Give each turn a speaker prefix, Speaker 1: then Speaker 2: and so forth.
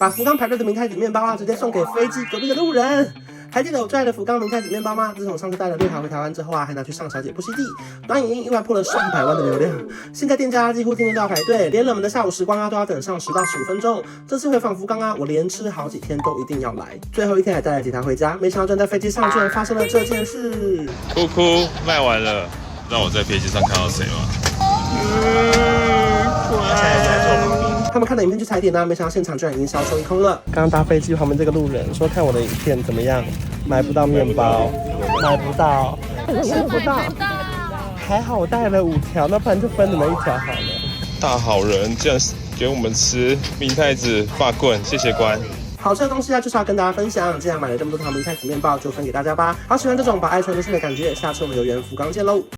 Speaker 1: 把福冈排队的明太子面包啊，直接送给飞机隔壁的路人。还记得我最爱的福冈明太子面包吗？自从上次带了6条回台湾之后啊，还拿去上小姐不息地，短影音意外破了上百万的流量。现在店家几乎天天都要排队，连冷门的下午时光啊都要等上10到15分钟。这次回访福冈啊，我连吃好几天都一定要来。最后一天还带了几条回家，没想到站在飞机上居然发生了这件事。
Speaker 2: 哭哭卖完了，让我在飞机上看到谁吗？
Speaker 1: 他们看的影片去踩点呢，没想到现场居然已经销售一空了。刚刚搭飞机旁边这个路人说看我的影片怎么样，买不到面包，买不到，吃不到。还好我带了5条，那不然就分你们1条好了。
Speaker 2: 大好人竟然给我们吃明太子发棍，谢谢官。
Speaker 1: 好吃的东西啊，就是要跟大家分享。既然买了这么多条明太子面包，就分给大家吧。好喜欢这种把爱传出去的感觉，下次我们有缘福冈见喽。